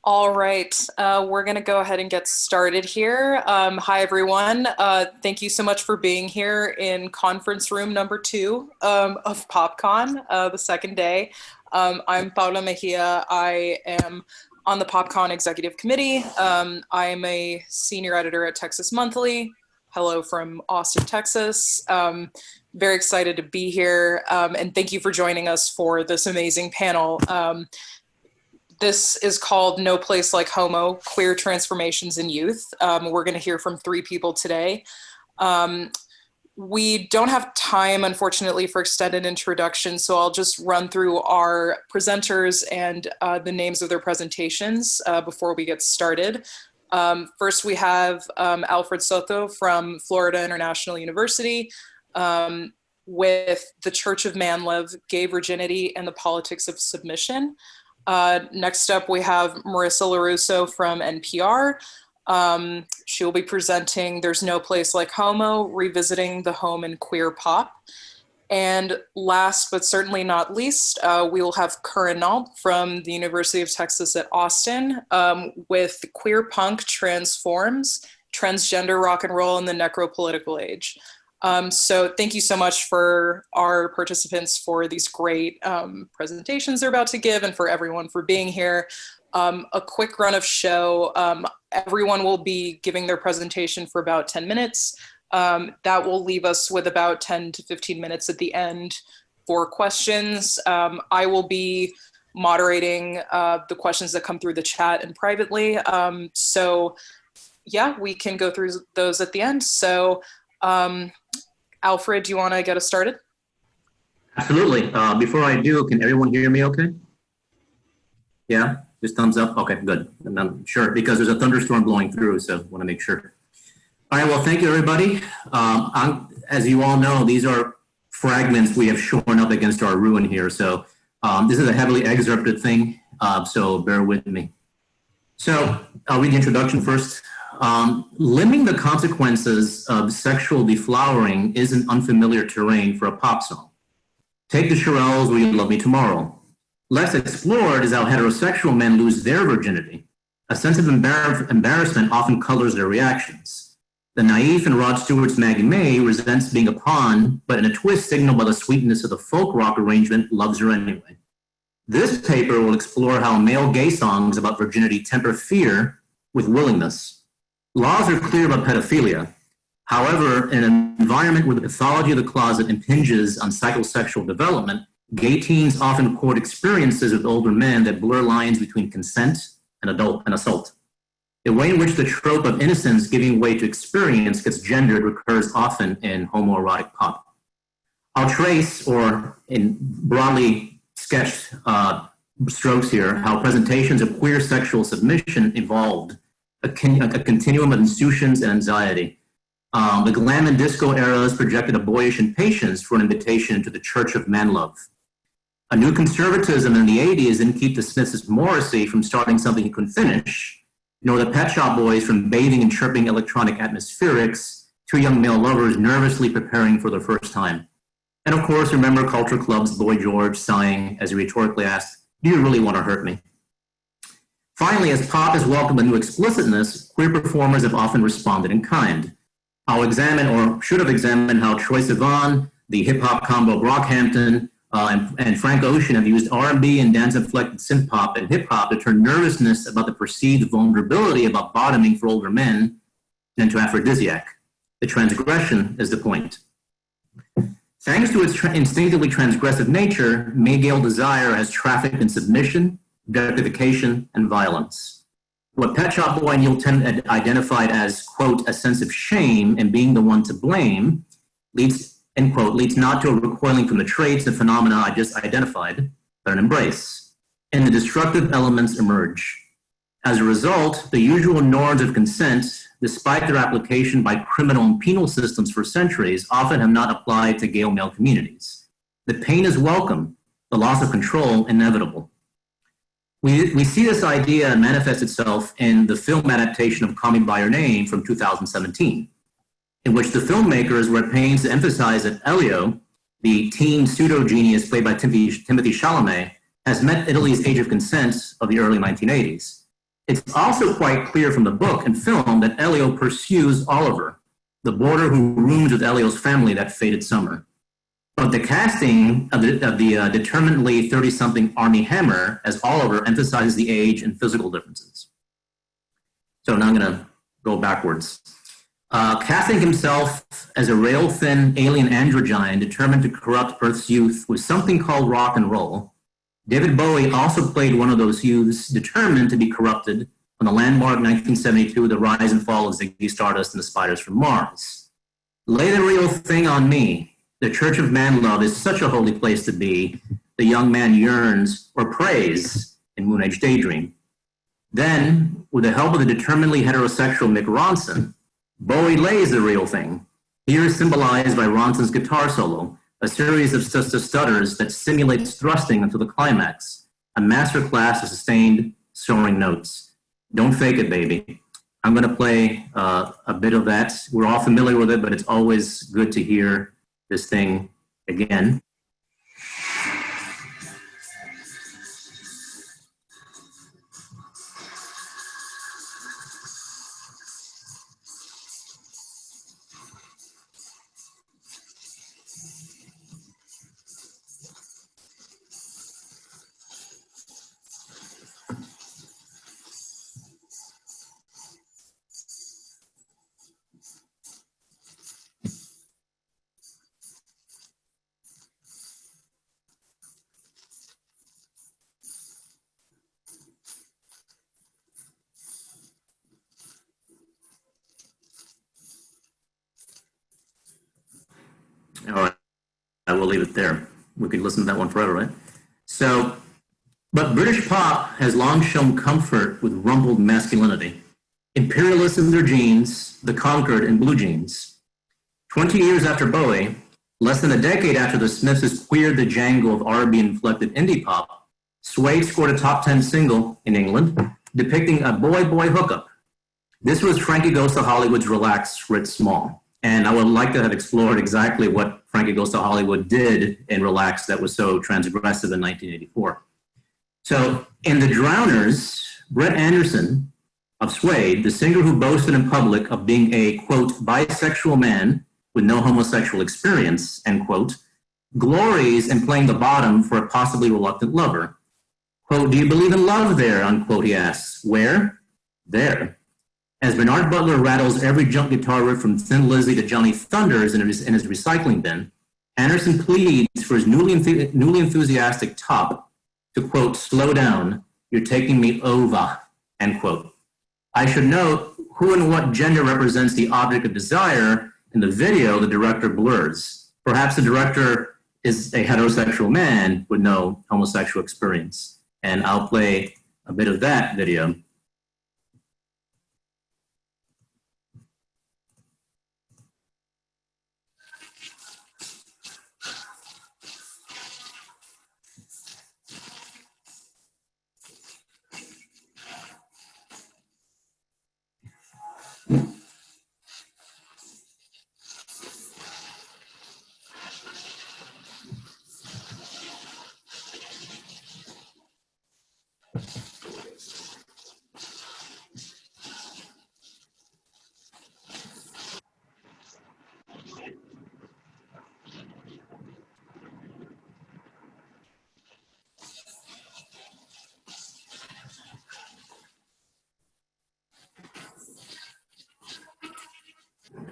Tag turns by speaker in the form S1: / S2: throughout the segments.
S1: All right, we're going to go ahead and get started here. Hi, everyone. Thank you so much for being here in conference room number 2 of PopCon, the second day. I'm Paula Mejia. I am on the PopCon Executive Committee. I am a senior editor at Texas Monthly. Hello from Austin, Texas. Very excited to be here, and thank you for joining us for this amazing panel. This is called No Place Like Homo, Queer Transformations in Youth. We're going to hear from 3 people today. We don't have time, unfortunately, for extended introductions, so I'll just run through our presenters and the names of their presentations before we get started. First, we have Alfred Soto from Florida International University with The Church of Manlove, Gay Virginity, and the Politics of Submission. Next up, we have Marissa Larusso from NPR. She will be presenting There's No Place Like Homo, Revisiting the Home in Queer Pop. And last, but certainly not least, we will have Curran Nault from the University of Texas at Austin with Queer Punk Transforms, Transgender Rock and Roll in the Necropolitical Age. So thank you so much for our participants for these great presentations they're about to give, and for everyone for being here. A quick run of show. Everyone will be giving their presentation for about 10 minutes. That will leave us with about 10 to 15 minutes at the end for questions. I will be moderating the questions that come through the chat and privately. So yeah, we can go through those at the end. So Alfred, do you want to get us started?
S2: Absolutely. Before I do, can everyone hear me okay? Yeah, just thumbs up. Okay, good. And I'm sure, because there's a thunderstorm blowing through, so I want to make sure. All right, well, thank you, everybody. As you all know, these are fragments we have shorn up against our ruin here. So this is a heavily excerpted thing, so bear with me. So I'll read the introduction first. Limiting the consequences of sexual deflowering isn't unfamiliar terrain for a pop song. Take the Shirelles, Will You Love Me Tomorrow? Less explored is how heterosexual men lose their virginity. A sense of embarrassment often colors their reactions. The naif in Rod Stewart's Maggie May resents being a pawn, but in a twist signaled by the sweetness of the folk rock arrangement, loves her anyway. This paper will explore how male gay songs about virginity temper fear with willingness. Laws are clear about pedophilia. However, in an environment where the pathology of the closet impinges on psychosexual development, gay teens often record experiences with older men that blur lines between consent and assault. The way in which the trope of innocence giving way to experience gets gendered recurs often in homoerotic pop. I'll trace, or in broadly sketched strokes here, how presentations of queer sexual submission evolved. A continuum of institutions and anxiety. The glam and disco eras projected a boyish impatience for an invitation to the Church of Manlove. A new conservatism in the 80s didn't keep the Smiths' Morrissey from starting something he couldn't finish, nor the Pet Shop Boys from bathing in chirping electronic atmospherics, 2 young male lovers nervously preparing for their first time. And of course, remember Culture Club's Boy George sighing as he rhetorically asked, "Do you really want to hurt me?" Finally, as pop has welcomed a new explicitness, queer performers have often responded in kind. I'll examine, or should have examined, how Troye Sivan, the hip-hop combo Brockhampton, and Frank Ocean have used R&B and dance-inflected synth-pop and hip-hop to turn nervousness about the perceived vulnerability about bottoming for older men into aphrodisiac. The transgression is the point. Thanks to its instinctively transgressive nature, male desire has trafficked in submission, objectification, and violence. What Pet Shop Boy Neil Tennant identified as, quote, a sense of shame and being the one to blame leads, end quote, leads not to a recoiling from the traits and phenomena I just identified, but an embrace. And the destructive elements emerge. As a result, the usual norms of consent, despite their application by criminal and penal systems for centuries, often have not applied to gay male communities. The pain is welcome, the loss of control inevitable. We see this idea manifest itself in the film adaptation of Call Me By Your Name from 2017, in which the filmmakers were at pains to emphasize that Elio, the teen pseudo-genius played by Timothy Chalamet, has met Italy's age of consent of the early 1980s. It's also quite clear from the book and film that Elio pursues Oliver, the boarder who rooms with Elio's family that fated summer. But the casting of the determinedly 30-something Armie Hammer as Oliver emphasizes the age and physical differences. So now I'm going to go backwards. Casting himself as a rail-thin alien androgyne determined to corrupt Earth's youth with something called rock and roll, David Bowie also played one of those youths determined to be corrupted on the landmark 1972 The Rise and Fall of Ziggy Stardust and the Spiders from Mars. Lay the real thing on me. The Church of Man Love is such a holy place to be. The young man yearns or prays in Moon Age Daydream. Then, with the help of the determinedly heterosexual Mick Ronson, Bowie lays the real thing. Here is symbolized by Ronson's guitar solo, a series of stutters that simulates thrusting until the climax, a masterclass of sustained, soaring notes. Don't fake it, baby. I'm going to play a bit of that. We're all familiar with it, but it's always good to hear this thing again. All right, I will leave it there. We could listen to that one forever, right? So, but British pop has long shown comfort with rumpled masculinity. Imperialists in their jeans, the conquered in blue jeans. 20 years after Bowie, less than a decade after the Smiths queered the jangle of R&B-inflected indie pop, Suede scored a top 10 single in England, depicting a boy-boy hookup. This was Frankie Goes to Hollywood's Relax, Fritz Small. And I would like to have explored exactly what Frankie Goes to Hollywood did in Relax that was so transgressive in 1984. So in The Drowners, Brett Anderson of Suede, the singer who boasted in public of being a, quote, bisexual man with no homosexual experience, end quote, glories in playing the bottom for a possibly reluctant lover. Quote, do you believe in love there, unquote, he asks. Where? There. As Bernard Butler rattles every junk guitar riff from Thin Lizzy to Johnny Thunders in his recycling bin, Anderson pleads for his newly enthusiastic top to, quote, slow down, you're taking me over, end quote. I should note who and what gender represents the object of desire in the video the director blurs. Perhaps the director is a heterosexual man with no homosexual experience. And I'll play a bit of that video.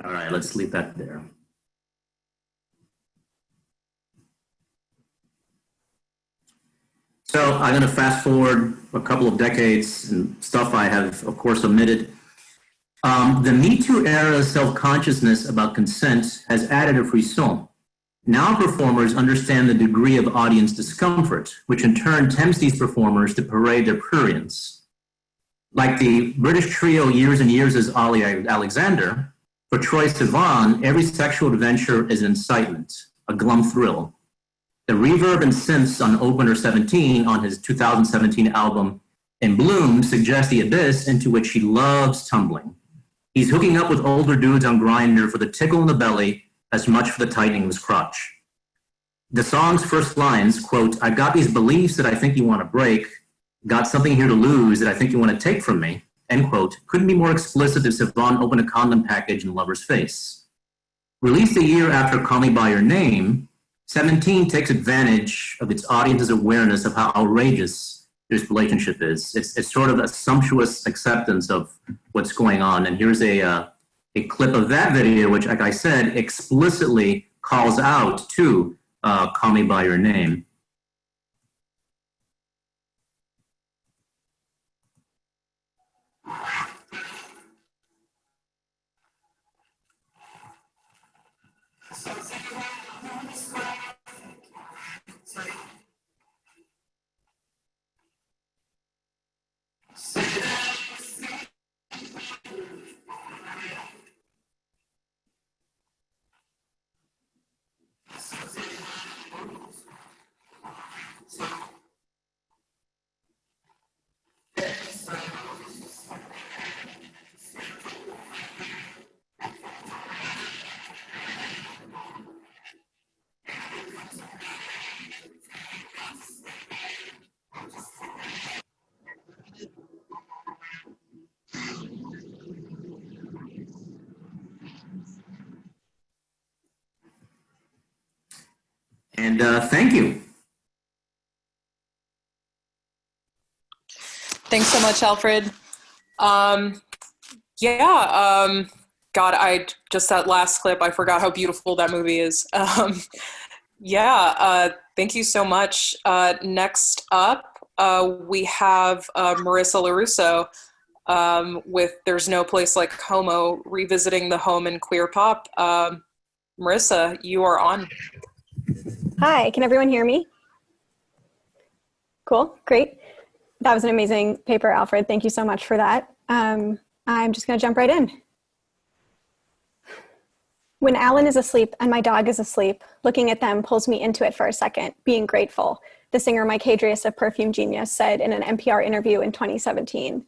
S2: All right, let's leave that there. So I'm going to fast forward a couple of decades and stuff I have, of course, omitted. The Me Too era's self-consciousness about consent has added a frisson. Now performers understand the degree of audience discomfort, which in turn tempts these performers to parade their prurience. Like the British trio Years and Years as Ali Alexander, for Troye Sivan, every sexual adventure is an incitement, a glum thrill. The reverb and synths on Opener 17 on his 2017 album In Bloom suggest the abyss into which he loves tumbling. He's hooking up with older dudes on Grindr for the tickle in the belly as much for the tightening of his crotch. The song's first lines, quote, I've got these beliefs that I think you want to break. Got something here to lose that I think you want to take from me, end quote, couldn't be more explicit if Siobhan opened a condom package in Lover's face. Released a year after Call Me By Your Name, 17 takes advantage of its audience's awareness of how outrageous this relationship is. It's sort of a sumptuous acceptance of what's going on. And here's a clip of that video, which, like I said, explicitly calls out to Call Me By Your Name. And thank you.
S1: Thanks so much, Alfred. God, just that last clip, I forgot how beautiful that movie is. Thank you so much. Next up, we have Marissa Larusso with There's No Place Like Homo, revisiting the home in queer pop. Marissa, you are on.
S3: Hi, can everyone hear me? Cool, great. That was an amazing paper, Alfred. Thank you so much for that. I'm just gonna jump right in. When Alan is asleep and my dog is asleep, looking at them pulls me into it for a second, being grateful, the singer Mike Hadrius of Perfume Genius said in an NPR interview in 2017.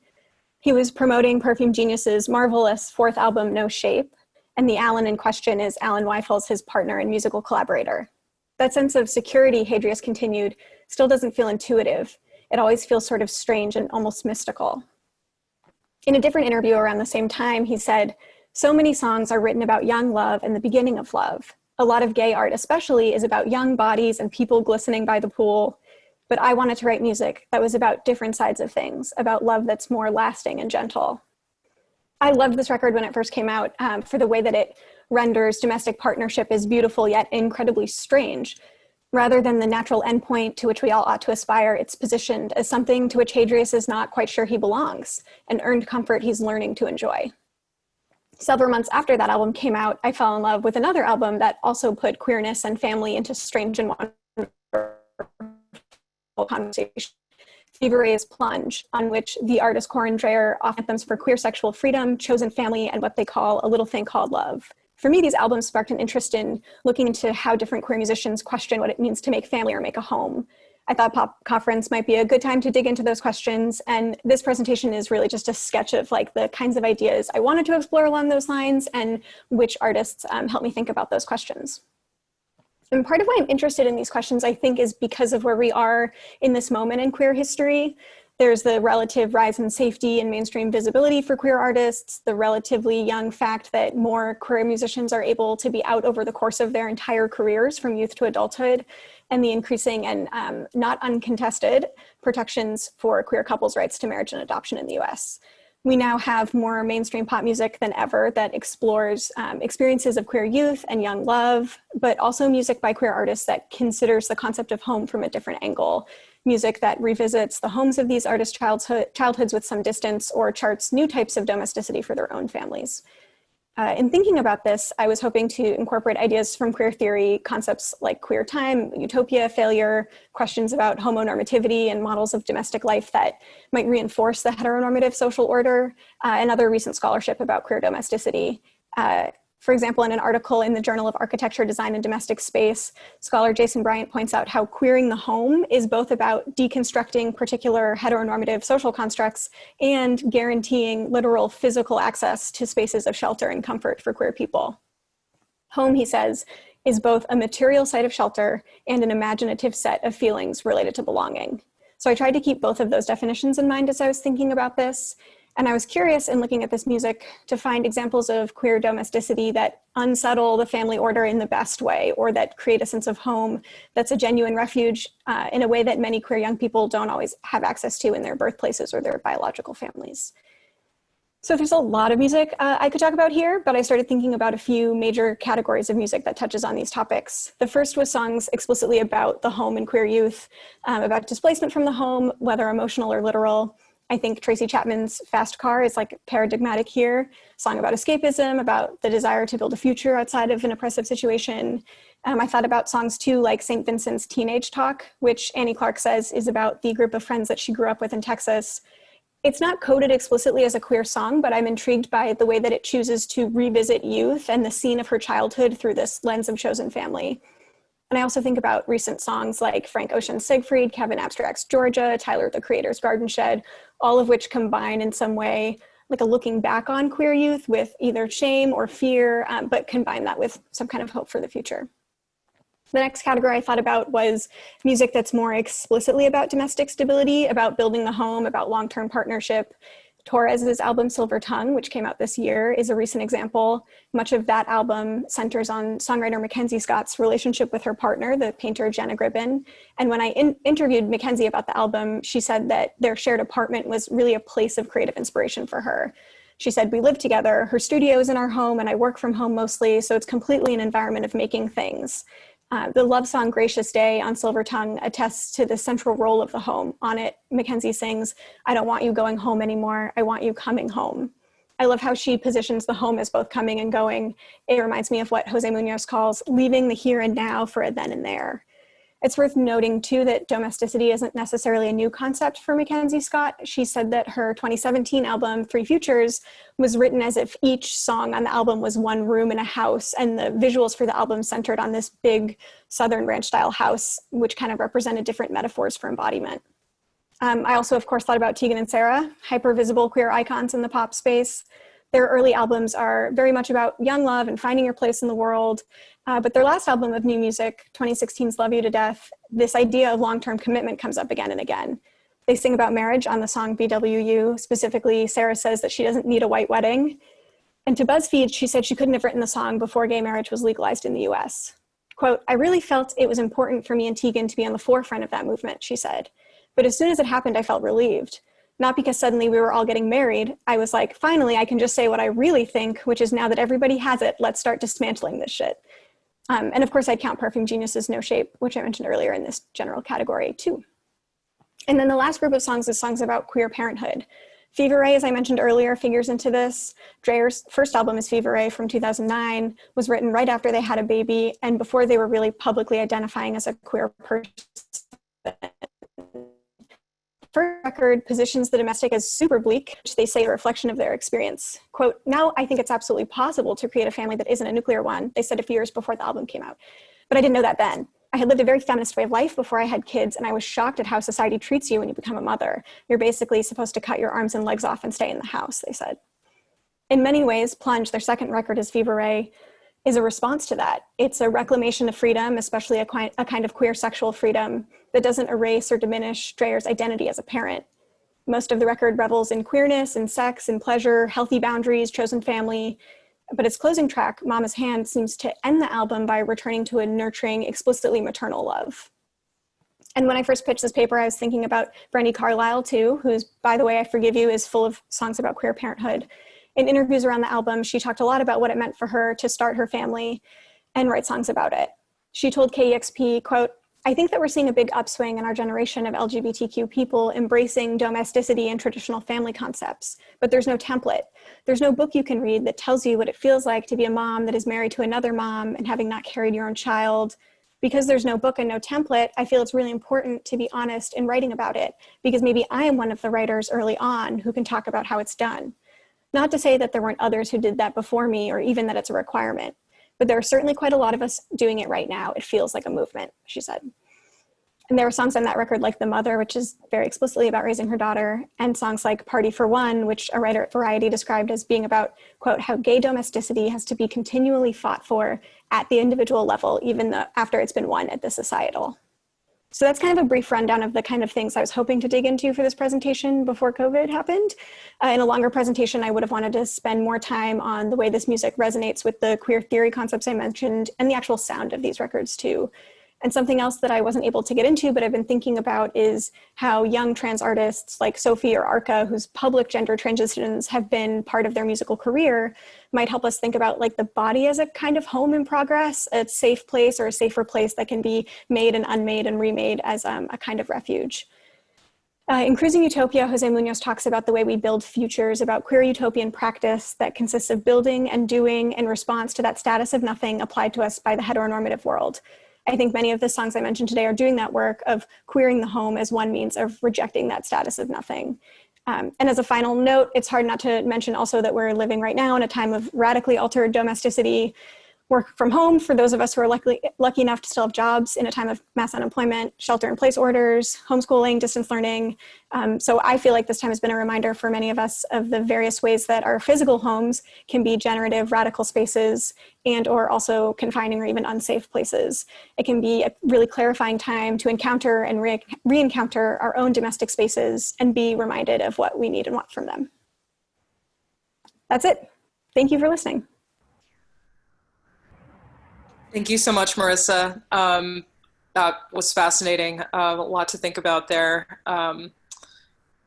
S3: He was promoting Perfume Genius's marvelous fourth album, No Shape, and the Alan in question is Alan Weifel's his partner and musical collaborator. That sense of security, Hadrius continued, still doesn't feel intuitive. It always feels sort of strange and almost mystical. In a different interview around the same time, he said, so many songs are written about young love and the beginning of love. A lot of gay art especially is about young bodies and people glistening by the pool. But I wanted to write music that was about different sides of things, about love that's more lasting and gentle. I loved this record when it first came out for the way that it renders domestic partnership as beautiful yet incredibly strange. Rather than the natural endpoint to which we all ought to aspire, it's positioned as something to which Hadrius is not quite sure he belongs, an earned comfort he's learning to enjoy. Several months after that album came out, I fell in love with another album that also put queerness and family into strange and wonderful conversation. Fever Ray's Plunge, on which the artist Corin Dreyer often anthems for queer sexual freedom, chosen family, and what they call a little thing called love. For me, these albums sparked an interest in looking into how different queer musicians question what it means to make family or make a home. I thought Pop Conference might be a good time to dig into those questions, and this presentation is really just a sketch of like the kinds of ideas I wanted to explore along those lines and which artists helped me think about those questions. And part of why I'm interested in these questions, I think, is because of where we are in this moment in queer history. There's the relative rise in safety and mainstream visibility for queer artists, the relatively young fact that more queer musicians are able to be out over the course of their entire careers from youth to adulthood, and the increasing and not uncontested protections for queer couples' rights to marriage and adoption in the US. We now have more mainstream pop music than ever that explores experiences of queer youth and young love, but also music by queer artists that considers the concept of home from a different angle. Music that revisits the homes of these artists' childhoods with some distance or charts new types of domesticity for their own families. In thinking about this, I was hoping to incorporate ideas from queer theory, concepts like queer time, utopia, failure, questions about homonormativity and models of domestic life that might reinforce the heteronormative social order, and other recent scholarship about queer domesticity. For example, in an article in the Journal of Architecture, Design, and Domestic Space, scholar Jason Bryant points out how queering the home is both about deconstructing particular heteronormative social constructs and guaranteeing literal physical access to spaces of shelter and comfort for queer people. Home, he says, is both a material site of shelter and an imaginative set of feelings related to belonging. So I tried to keep both of those definitions in mind as I was thinking about this. And I was curious in looking at this music to find examples of queer domesticity that unsettle the family order in the best way, or that create a sense of home that's a genuine refuge in a way that many queer young people don't always have access to in their birthplaces or their biological families. So there's a lot of music I could talk about here, but I started thinking about a few major categories of music that touches on these topics. The first was songs explicitly about the home and queer youth, about displacement from the home, whether emotional or literal. I think Tracy Chapman's Fast Car is like paradigmatic here, a song about escapism, about the desire to build a future outside of an oppressive situation. I thought about songs too, like St. Vincent's Teenage Talk, which Annie Clark says is about the group of friends that she grew up with in Texas. It's not coded explicitly as a queer song, but I'm intrigued by the way that it chooses to revisit youth and the scene of her childhood through this lens of chosen family. And I also think about recent songs like Frank Ocean's Siegfried, Kevin Abstract's Georgia, Tyler the Creator's Garden Shed, all of which combine in some way like a looking back on queer youth with either shame or fear, but combine that with some kind of hope for the future. The next category I thought about was music that's more explicitly about domestic stability, about building the home, about long-term partnership. Torres's album Silver Tongue, which came out this year, is a recent example. Much of that album centers on songwriter Mackenzie Scott's relationship with her partner, the painter Jenna Gribbin. And when I interviewed Mackenzie about the album, she said that their shared apartment was really a place of creative inspiration for her. She said, "We live together, her studio is in our home, and I work from home mostly, so it's completely an environment of making things." The love song Gracious Day on Silver Tongue attests to the central role of the home. On it, Mackenzie sings, "I don't want you going home anymore, I want you coming home." I love how she positions the home as both coming and going. It reminds me of what Jose Munoz calls leaving the here and now for a then and there. It's worth noting too that domesticity isn't necessarily a new concept for Mackenzie Scott. She said that her 2017 album, Three Futures, was written as if each song on the album was one room in a house, and the visuals for the album centered on this big Southern ranch style house, which kind of represented different metaphors for embodiment. I also, of course, thought about Tegan and Sara, hyper-visible queer icons in the pop space. Their early albums are very much about young love and finding your place in the world. But their last album of new music, 2016's Love You to Death, this idea of long-term commitment comes up again and again. They sing about marriage on the song BWU. Specifically, Sara says that she doesn't need a white wedding. And to BuzzFeed, she said she couldn't have written the song before gay marriage was legalized in the US. Quote, "I really felt it was important for me and Tegan to be on the forefront of that movement," she said. "But as soon as it happened, I felt relieved. Not because suddenly we were all getting married. I was like, finally, I can just say what I really think, which is now that everybody has it, let's start dismantling this shit." And of course, I'd count Perfume Genius's No Shape, which I mentioned earlier, in this general category too. And then the last group of songs is songs about queer parenthood. Fever Ray, as I mentioned earlier, figures into this. Dreyer's first album is Fever Ray from 2009, was written right after they had a baby and before they were really publicly identifying as a queer person. First record positions the domestic as super bleak, which they say a reflection of their experience. Quote, "Now I think it's absolutely possible to create a family that isn't a nuclear one," they said a few years before the album came out. "But I didn't know that then. I had lived a very feminist way of life before I had kids, and I was shocked at how society treats you when you become a mother. You're basically supposed to cut your arms and legs off and stay in the house," they said. In many ways, Plunge, their second record is Fever Ray, is a response to that. It's a reclamation of freedom, especially a kind of queer sexual freedom that doesn't erase or diminish Dreyer's identity as a parent. Most of the record revels in queerness and sex and pleasure, healthy boundaries, chosen family. But its closing track, Mama's Hand, seems to end the album by returning to a nurturing, explicitly maternal love. And when I first pitched this paper, I was thinking about Brandi Carlile too, who's, by the way, I Forgive You is full of songs about queer parenthood. In interviews around the album, she talked a lot about what it meant for her to start her family and write songs about it. She told KEXP, quote, "I think that we're seeing a big upswing in our generation of LGBTQ people embracing domesticity and traditional family concepts, but there's no template. There's no book you can read that tells you what it feels like to be a mom that is married to another mom and having not carried your own child. Because there's no book and no template, I feel it's really important to be honest in writing about it, because maybe I am one of the writers early on who can talk about how it's done. Not to say that there weren't others who did that before me, or even that it's a requirement, but there are certainly quite a lot of us doing it right now. It feels like a movement," she said. And there are songs on that record like The Mother, which is very explicitly about raising her daughter, and songs like Party for One, which a writer at Variety described as being about, quote, "how gay domesticity has to be continually fought for at the individual level, even after it's been won at the societal." So that's kind of a brief rundown of the kind of things I was hoping to dig into for this presentation before COVID happened. In a longer presentation, I would have wanted to spend more time on the way this music resonates with the queer theory concepts I mentioned and the actual sound of these records too. And something else that I wasn't able to get into, but I've been thinking about, is how young trans artists like Sophie or Arca, whose public gender transitions have been part of their musical career, might help us think about like the body as a kind of home in progress, a safe place or a safer place that can be made and unmade and remade as a kind of refuge. In Cruising Utopia, Jose Munoz talks about the way we build futures, about queer utopian practice that consists of building and doing in response to that status of nothing applied to us by the heteronormative world. I think many of the songs I mentioned today are doing that work of queering the home as one means of rejecting that status of nothing. And as a final note, it's hard not to mention also that we're living right now in a time of radically altered domesticity, work from home for those of us who are lucky enough to still have jobs in a time of mass unemployment, shelter-in-place orders, homeschooling, distance learning. So I feel like this time has been a reminder for many of us of the various ways that our physical homes can be generative, radical spaces and or also confining or even unsafe places. It can be a really clarifying time to encounter and re-encounter our own domestic spaces and be reminded of what we need and want from them. That's it. Thank you for listening.
S1: Thank you so much, Marissa. That was fascinating. A lot to think about there.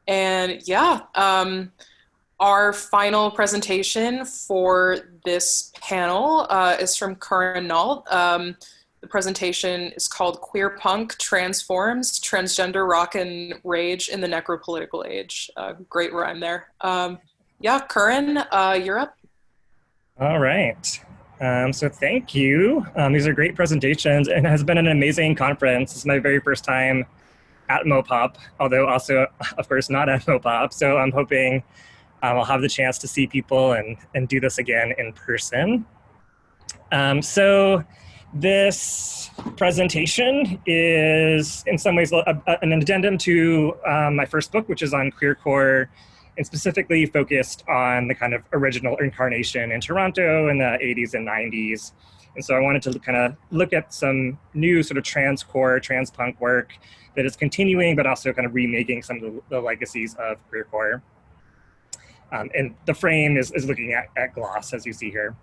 S1: And yeah, our final presentation for this panel is from Curran Nault. The presentation is called Queer Punk Transforms Transgender Rock and Rage in the Necropolitical Age. Great rhyme there. Yeah, Curran, you're up.
S4: All right. So thank you. These are great presentations and it has been an amazing conference. It's my very first time at Mopop, although also, of course, not at Mopop. So I'm hoping I'll have the chance to see people and do this again in person. So this presentation is in some ways an addendum to my first book, which is on queercore, and specifically focused on the kind of original incarnation in Toronto in the 80s and 90s. And so I wanted to kind of look at some new sort of transcore, transpunk work that is continuing, but also kind of remaking some of the legacies of queercore. And the frame is looking at gloss, as you see here.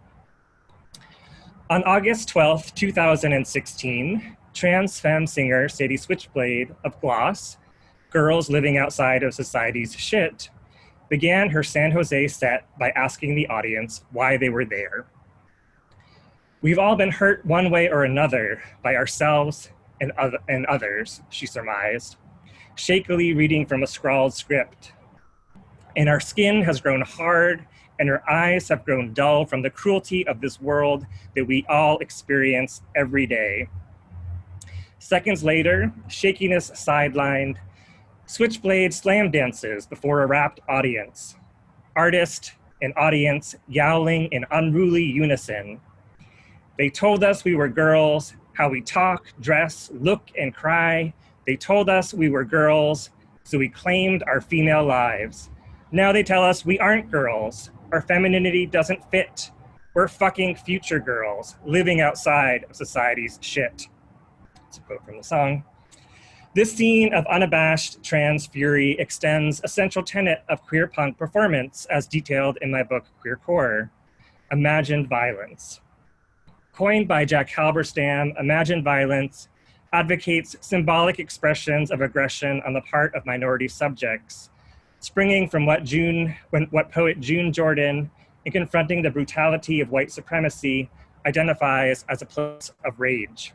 S4: On August 12th, 2016, trans femme singer Sadie Switchblade of Gloss, Girls Living Outside of Society's Shit, began her San Jose set by asking the audience why they were there. We've all been hurt one way or another by ourselves and others, she surmised, shakily reading from a scrawled script. And our skin has grown hard and our eyes have grown dull from the cruelty of this world that we all experience every day. Seconds later, shakiness sidelined, Switchblade slam dances before a rapt audience. Artist and audience yowling in unruly unison. They told us we were girls, how we talk, dress, look, and cry. They told us we were girls, so we claimed our female lives. Now they tell us we aren't girls. Our femininity doesn't fit. We're fucking future girls, living outside of society's shit. It's a quote from the song. This scene of unabashed trans fury extends a central tenet of queer punk performance as detailed in my book, Queer Core, Imagined Violence. Coined by Jack Halberstam, Imagined Violence advocates symbolic expressions of aggression on the part of minority subjects, springing from what poet June Jordan, in confronting the brutality of white supremacy, identifies as a place of rage.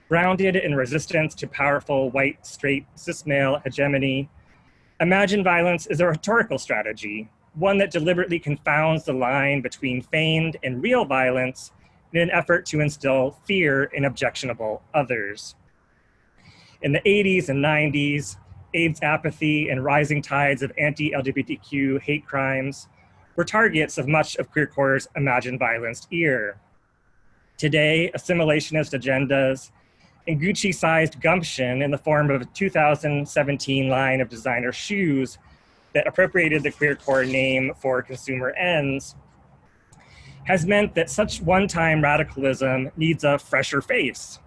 S4: Grounded in resistance to powerful white, straight, cis male hegemony, Imagined Violence is a rhetorical strategy, one that deliberately confounds the line between feigned and real violence in an effort to instill fear in objectionable others. In the 80s and 90s, AIDS apathy and rising tides of anti-LGBTQ hate crimes were targets of much of queercore's imagined violence ear. Today, assimilationist agendas and Gucci-sized gumption in the form of a 2017 line of designer shoes that appropriated the queercore name for consumer ends has meant that such one-time radicalism needs a fresher face.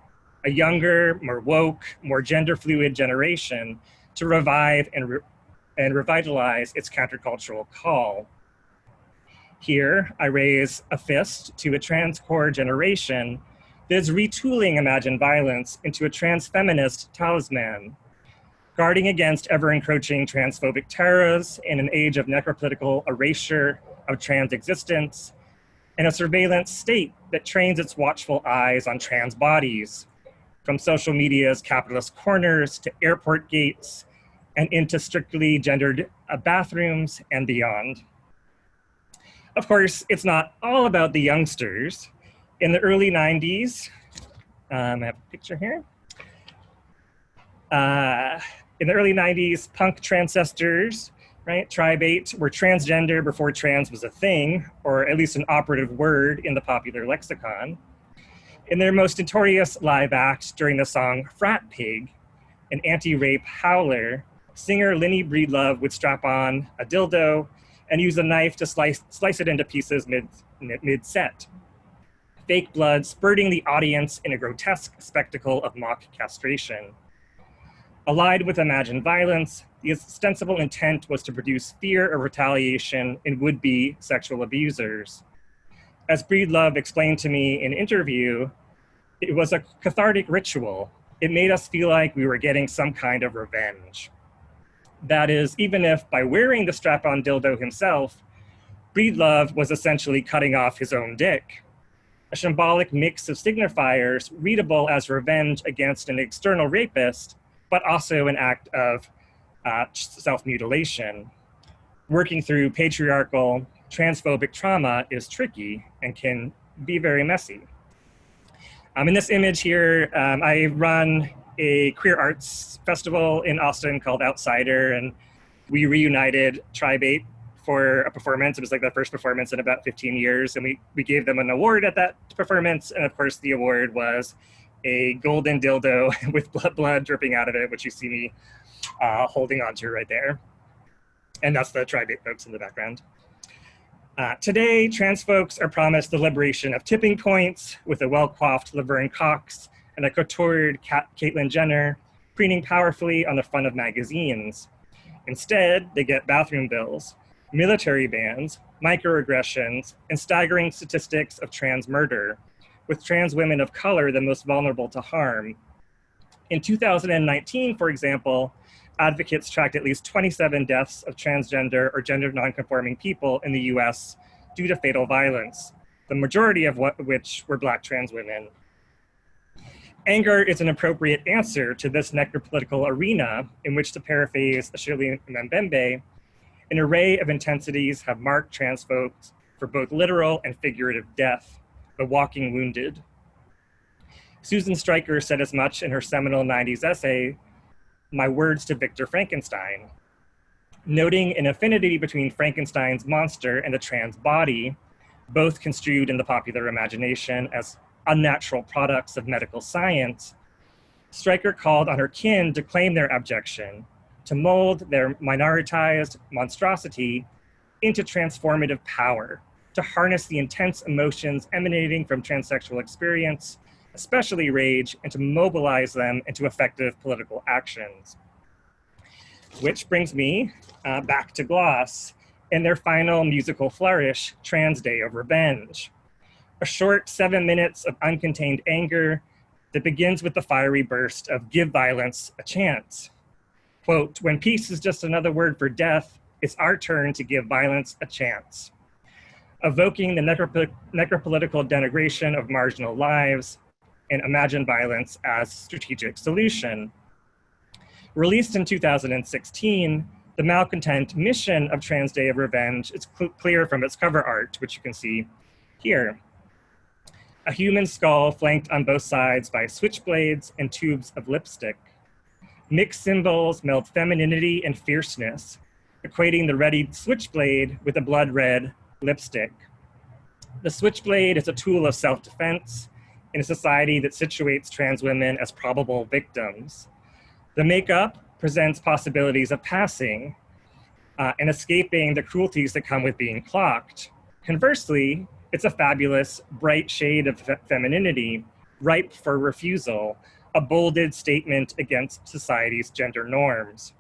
S4: a younger, more woke, more gender fluid generation to revive and revitalize its countercultural call. Here, I raise a fist to a trans-core generation that is retooling imagined violence into a trans-feminist talisman, guarding against ever-encroaching transphobic terrors in an age of necropolitical erasure of trans existence, and a surveillance state that trains its watchful eyes on trans bodies, from social media's capitalist corners to airport gates and into strictly gendered bathrooms and beyond. Of course, it's not all about the youngsters. In the early 90s, I have a picture here. In the early 90s, punk transcestors, right, Tribe 8, were transgender before trans was a thing, or at least an operative word in the popular lexicon. In their most notorious live act during the song Frat Pig, an anti-rape howler, singer Linny Breedlove would strap on a dildo and use a knife to slice it into pieces mid-set. Fake blood spurting the audience in a grotesque spectacle of mock castration. Allied with imagined violence, the ostensible intent was to produce fear of retaliation in would-be sexual abusers. As Breedlove explained to me in an interview, it was a cathartic ritual. It made us feel like we were getting some kind of revenge. That is, even if by wearing the strap-on dildo himself, Breedlove was essentially cutting off his own dick. A symbolic mix of signifiers readable as revenge against an external rapist, but also an act of self-mutilation. Working through patriarchal, transphobic trauma is tricky and can be very messy. In this image here, I run a queer arts festival in Austin called Outsider, and we reunited Tribe 8 for a performance. It was like the first performance in about 15 years, and we gave them an award at that performance, and of course the award was a golden dildo with blood dripping out of it, which you see me holding onto right there. And that's the Tribe 8 folks in the background. Today, trans folks are promised the liberation of tipping points with a well-coiffed Laverne Cox and a couturied Caitlyn Jenner preening powerfully on the front of magazines. Instead, they get bathroom bills, military bans, microaggressions, and staggering statistics of trans murder, with trans women of color the most vulnerable to harm. In 2019, for example, advocates tracked at least 27 deaths of transgender or gender nonconforming people in the US due to fatal violence, the majority of which were Black trans women. Anger is an appropriate answer to this necropolitical arena in which, to paraphrase Ashili Mbembe, an array of intensities have marked trans folks for both literal and figurative death, the walking wounded. Susan Stryker said as much in her seminal 90s essay, My Words to Victor Frankenstein, noting an affinity between Frankenstein's monster and the trans body, both construed in the popular imagination as unnatural products of medical science. Stryker called on her kin to claim their abjection, to mold their minoritized monstrosity into transformative power, to harness the intense emotions emanating from transsexual experience, especially rage, and to mobilize them into effective political actions. Which brings me back to Gloss and their final musical flourish, Trans Day of Revenge. A short 7 minutes of uncontained anger that begins with the fiery burst of give violence a chance. Quote, when peace is just another word for death, it's our turn to give violence a chance. Evoking the necropolitical denigration of marginal lives and imagined violence as strategic solution. Released in 2016, the malcontent mission of Trans Day of Revenge is clear from its cover art, which you can see here. A human skull flanked on both sides by switchblades and tubes of lipstick. Mixed symbols meld femininity and fierceness, equating the readied switchblade with a blood-red lipstick. The switchblade is a tool of self-defense in a society that situates trans women as probable victims. The makeup presents possibilities of passing and escaping the cruelties that come with being clocked. Conversely, it's a fabulous, bright shade of femininity, ripe for refusal, a bolded statement against society's gender norms.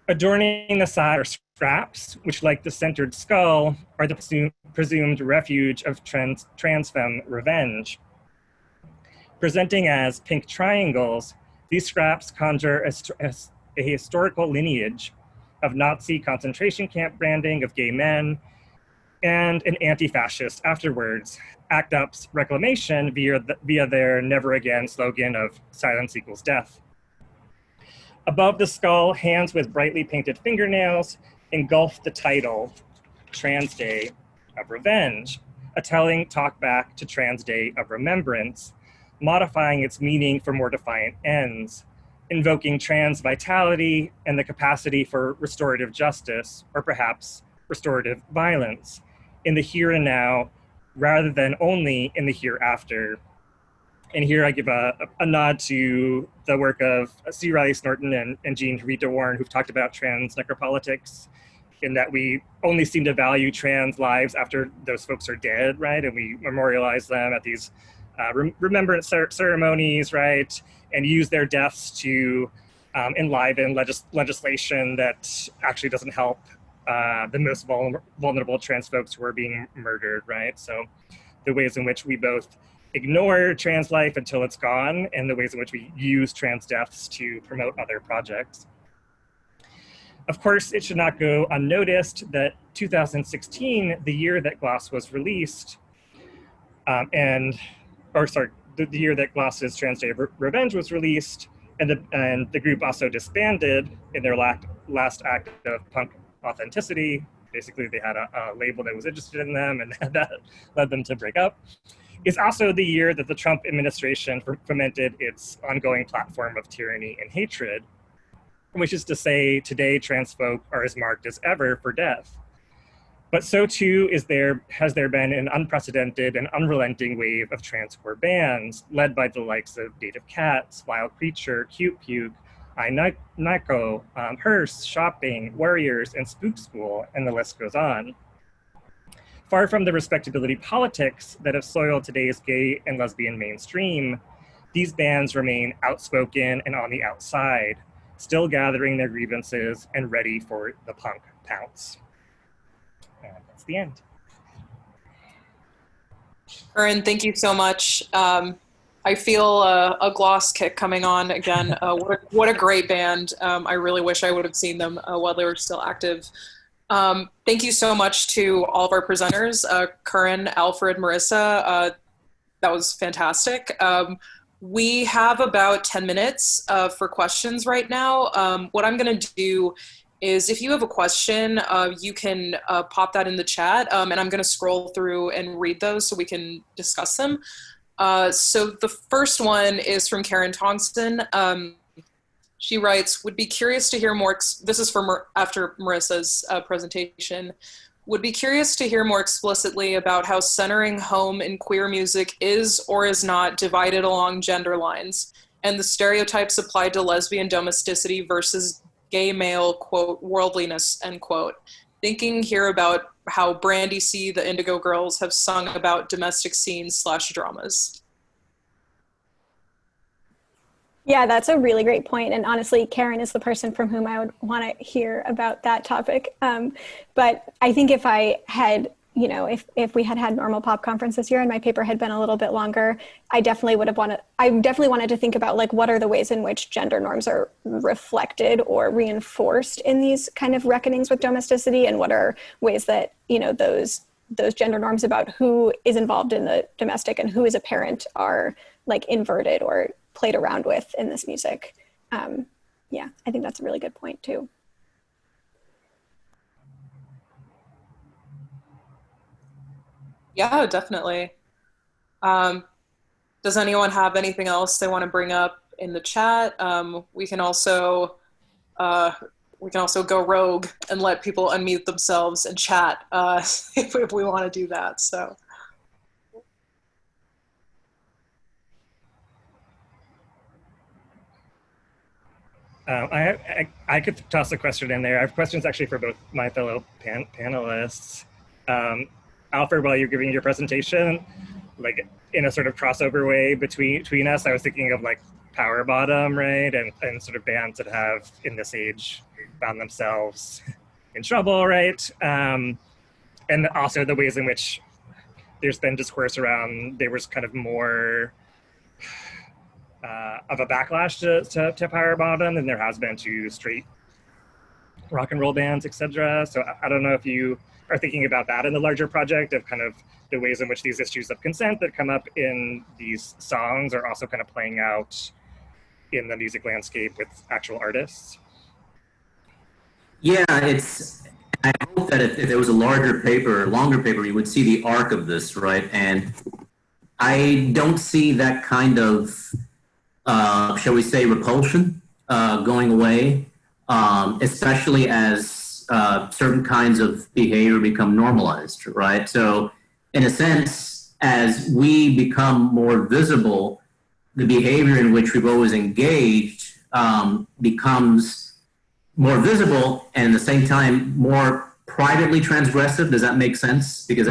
S4: Adorning the side are scraps, which, like the centered skull, are the presumed refuge of trans femme revenge. Presenting as pink triangles, these scraps conjure a historical lineage of Nazi concentration camp branding of gay men and an anti-fascist afterwards, ACT UP's reclamation via their never again slogan of silence equals death. Above the skull, hands with brightly painted fingernails engulf the title, Trans Day of Revenge, a telling talkback to Trans Day of Remembrance, modifying its meaning for more defiant ends, invoking trans vitality and the capacity for restorative justice, or perhaps restorative violence, in the here and now, rather than only in the hereafter. And here I give a nod to the work of C. Riley Snorton and Jean Rita Warren, who've talked about trans necropolitics, in that we only seem to value trans lives after those folks are dead, right? And we memorialize them at these remembrance ceremonies, right? And use their deaths to enliven legislation that actually doesn't help the most vulnerable trans folks who are being murdered, right? So the ways in which we both ignore trans life until it's gone, and the ways in which we use trans deaths to promote other projects. Of course, it should not go unnoticed that 2016, the year that Gloss was released, the year that Gloss's Trans Day of Revenge was released, and the group also disbanded in their last act of punk authenticity. Basically, they had a label that was interested in them, and that led them to break up. Is also the year that the Trump administration fomented its ongoing platform of tyranny and hatred, which is to say, today trans folk are as marked as ever for death. But so too has there been an unprecedented and unrelenting wave of transcore bans, led by the likes of Native Cats, Wild Creature, Cute Puke, I Nico, Hearse, Shopping, Warriors, and Spook School, and the list goes on. Far from the respectability politics that have soiled today's gay and lesbian mainstream, these bands remain outspoken and on the outside, still gathering their grievances and ready for the punk pounce. And that's the end.
S1: Curran, thank you so much. I feel a Gloss kick coming on again. What a great band. I really wish I would have seen them while they were still active. Thank you so much to all of our presenters, Curran, Alfred, Marissa. That was fantastic. We have about 10 minutes for questions right now. What I'm going to do is, if you have a question, you can pop that in the chat, and I'm going to scroll through and read those so we can discuss them. So the first one is from Karen Thompson. She writes, would be curious to hear more, this is for after Marissa's presentation, would be curious to hear more explicitly about how centering home in queer music is or is not divided along gender lines, and the stereotypes applied to lesbian domesticity versus gay male, quote, worldliness, end quote. Thinking here about how Brandy C, the Indigo Girls, have sung about domestic scenes / dramas.
S3: Yeah, that's a really great point. And honestly, Karen is the person from whom I would want to hear about that topic. But I think if I had, if we had normal pop conference this year and my paper had been a little bit longer, I definitely wanted to think about like, what are the ways in which gender norms are reflected or reinforced in these kind of reckonings with domesticity, and what are ways that, those gender norms about who is involved in the domestic and who is a parent are like inverted or played around with in this music. Yeah, I think that's a really good point too.
S1: Yeah, definitely. Does anyone have anything else they want to bring up in the chat? We can also go rogue and let people unmute themselves and chat if we want to do that. So.
S4: I could toss a question in there. I have questions actually for both my fellow panelists. Alfred, while you're giving your presentation, like in a sort of crossover way between us. I was thinking of like Power Bottom, right? And sort of bands that have in this age found themselves in trouble, right? And also the ways in which there's been discourse around there was kind of more of a backlash to Power Bottom than there has been to straight rock and roll bands, etc. So I don't know if you are thinking about that in the larger project of kind of the ways in which these issues of consent that come up in these songs are also kind of playing out in the music landscape with actual artists.
S2: Yeah, I hope that if there was a longer paper, you would see the arc of this, right? And I don't see that kind of, shall we say, repulsion going away, especially as certain kinds of behavior become normalized, right? So in a sense, as we become more visible, the behavior in which we've always engaged becomes more visible and at the same time more privately transgressive. Does that make sense? Because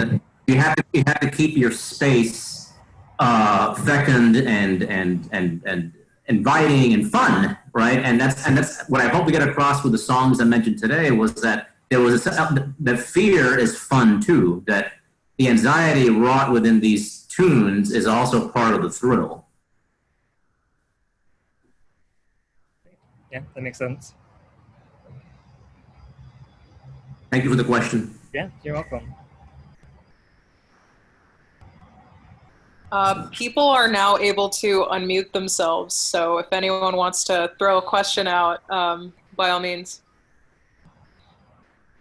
S2: you have to keep your space fecund and inviting and fun, right? And that's what I hope we get across with the songs I mentioned today was that there was that fear is fun too. That the anxiety wrought within these tunes is also part of the thrill.
S4: Yeah, that makes sense.
S2: Thank you for the question.
S4: Yeah, you're welcome.
S1: People are now able to unmute themselves. So if anyone wants to throw a question out, by all means.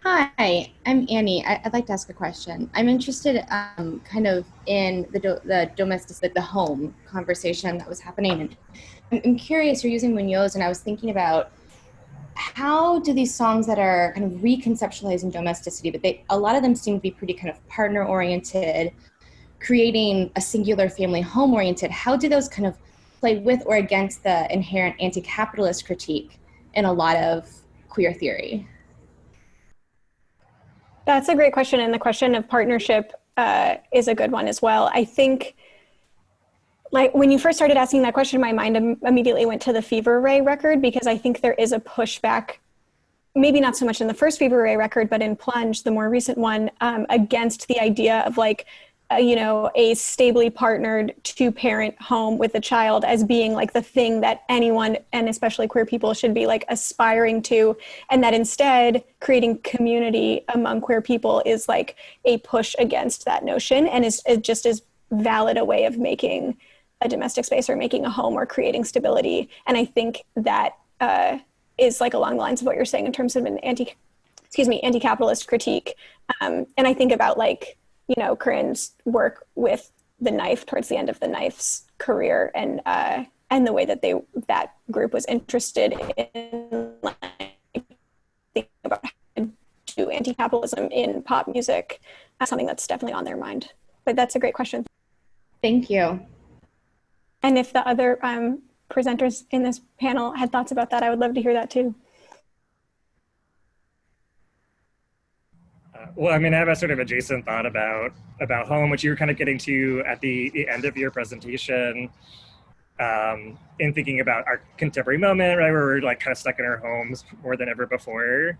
S5: Hi, I'm Annie. I'd like to ask a question. I'm interested kind of in the domestic, the home conversation that was happening. And I'm curious, you're using Munoz, and I was thinking about how do these songs that are kind of reconceptualizing domesticity, but a lot of them seem to be pretty kind of partner-oriented, creating a singular family home-oriented, how do those kind of play with or against the inherent anti-capitalist critique in a lot of queer theory?
S3: That's a great question, and the question of partnership is a good one as well. I think, like, when you first started asking that question, my mind immediately went to the Fever Ray record, because I think there is a pushback, maybe not so much in the first Fever Ray record, but in Plunge, the more recent one, against the idea of like, a stably partnered two-parent home with a child as being like the thing that anyone, and especially queer people, should be like aspiring to, and that instead creating community among queer people is like a push against that notion, and is just as valid a way of making a domestic space or making a home or creating stability. And I think that is like along the lines of what you're saying in terms of an anti-capitalist critique. And I think about like, Curran's work with the Knife towards the end of the Knife's career, and the way that that group was interested in like, thinking about how to do anti-capitalism in pop music, something that's definitely on their mind. But that's a great question.
S5: Thank you.
S3: And if the other presenters in this panel had thoughts about that, I would love to hear that too.
S4: Well, I mean, I have a sort of adjacent thought about home, which you were kind of getting to at the end of your presentation, in thinking about our contemporary moment, right, where we're like kind of stuck in our homes more than ever before,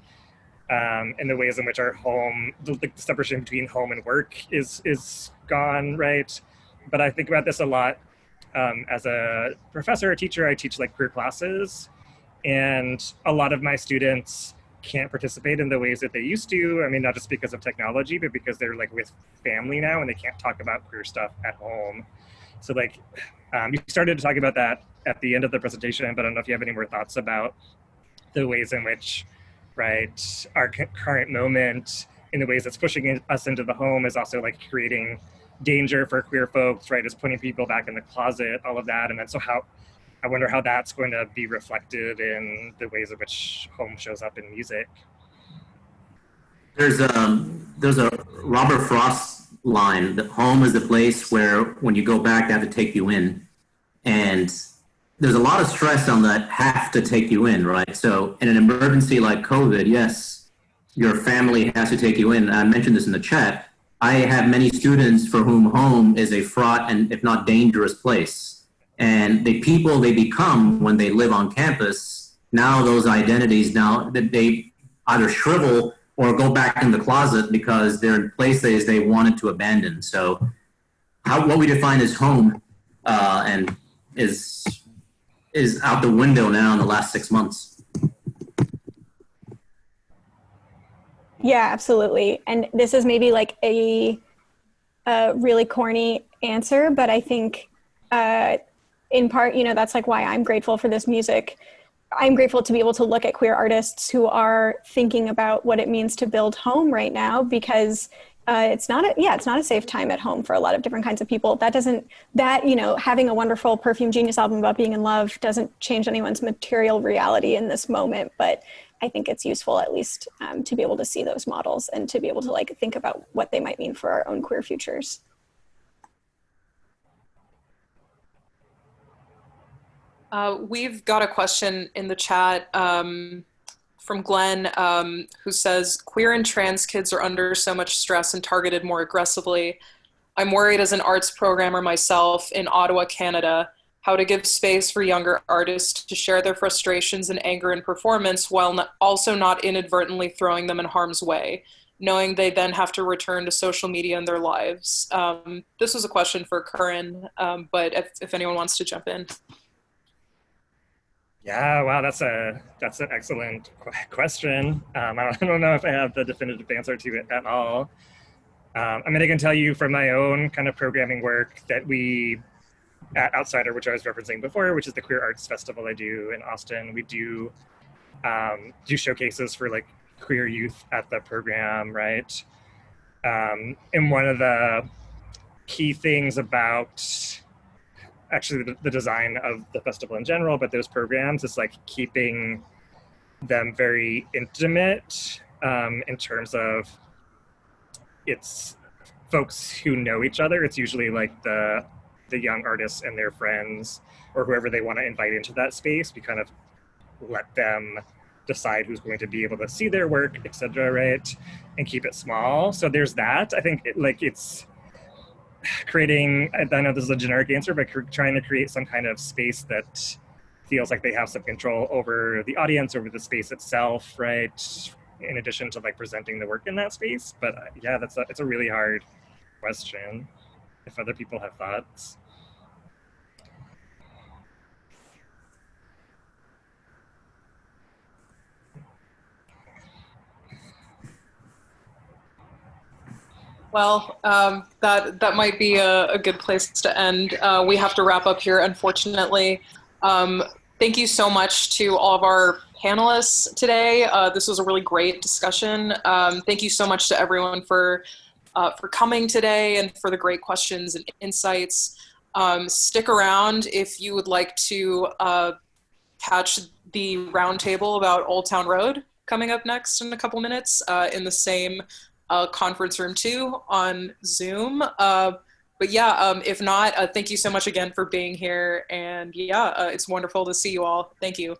S4: and the ways in which our home, the separation between home and work is gone, right? But I think about this a lot as a professor or teacher. I teach like queer classes, and a lot of my students can't participate in the ways that they used to. I mean, not just because of technology, but because they're like with family now and they can't talk about queer stuff at home. So like, you started to talk about that at the end of the presentation, but I don't know if you have any more thoughts about the ways in which, right, our current moment in the ways it's pushing us into the home is also like creating danger for queer folks, right, is putting people back in the closet, all of that. And then so I wonder how that's going to be reflected in the ways in which home shows up in music.
S2: There's a Robert Frost line that home is the place where when you go back, they have to take you in. And there's a lot of stress on that have to take you in, right? So in an emergency like COVID, yes, your family has to take you in. I mentioned this in the chat. I have many students for whom home is a fraught and if not dangerous place. And the people they become when they live on campus, now those identities now that they either shrivel or go back in the closet because they're in places they wanted to abandon. So what we define as home and is out the window now in the last 6 months.
S3: Yeah, absolutely. And this is maybe like a really corny answer, but I think in part, you know, that's like why I'm grateful for this music. I'm grateful to be able to look at queer artists who are thinking about what it means to build home right now, because it's not a safe time at home for a lot of different kinds of people. You know, having a wonderful Perfume Genius album about being in love doesn't change anyone's material reality in this moment, but I think it's useful at least to be able to see those models and to be able to like think about what they might mean for our own queer futures.
S1: We've got a question in the chat from Glenn, who says, queer and trans kids are under so much stress and targeted more aggressively. I'm worried as an arts programmer myself in Ottawa, Canada, how to give space for younger artists to share their frustrations and anger in performance while also not inadvertently throwing them in harm's way, knowing they then have to return to social media in their lives. This was a question for Curran, but if anyone wants to jump in.
S4: Yeah, wow, that's an excellent question. I don't know if I have the definitive answer to it at all. I mean, I can tell you from my own kind of programming work that we, at Outsider, which I was referencing before, which is the queer arts festival I do in Austin, we do showcases for like queer youth at the program, right? And one of the key things about actually the design of the festival in general, but those programs is like keeping them very intimate in terms of it's folks who know each other. It's usually like the young artists and their friends or whoever they want to invite into that space. We kind of let them decide who's going to be able to see their work, etc., right? And keep it small. So there's that. I think it's creating, I know this is a generic answer, but trying to create some kind of space that feels like they have some control over the audience, over the space itself, right? In addition to like presenting the work in that space. But yeah, it's a really hard question. If other people have thoughts.
S1: Well, that might be a good place to end. We have to wrap up here, unfortunately. Thank you so much to all of our panelists today. This was a really great discussion. Thank you so much to everyone for coming today and for the great questions and insights. Stick around if you would like to catch the roundtable about Old Town Road coming up next in a couple minutes in the same conference room 2 on Zoom. But yeah, if not, thank you so much again for being here. And yeah, it's wonderful to see you all. Thank you.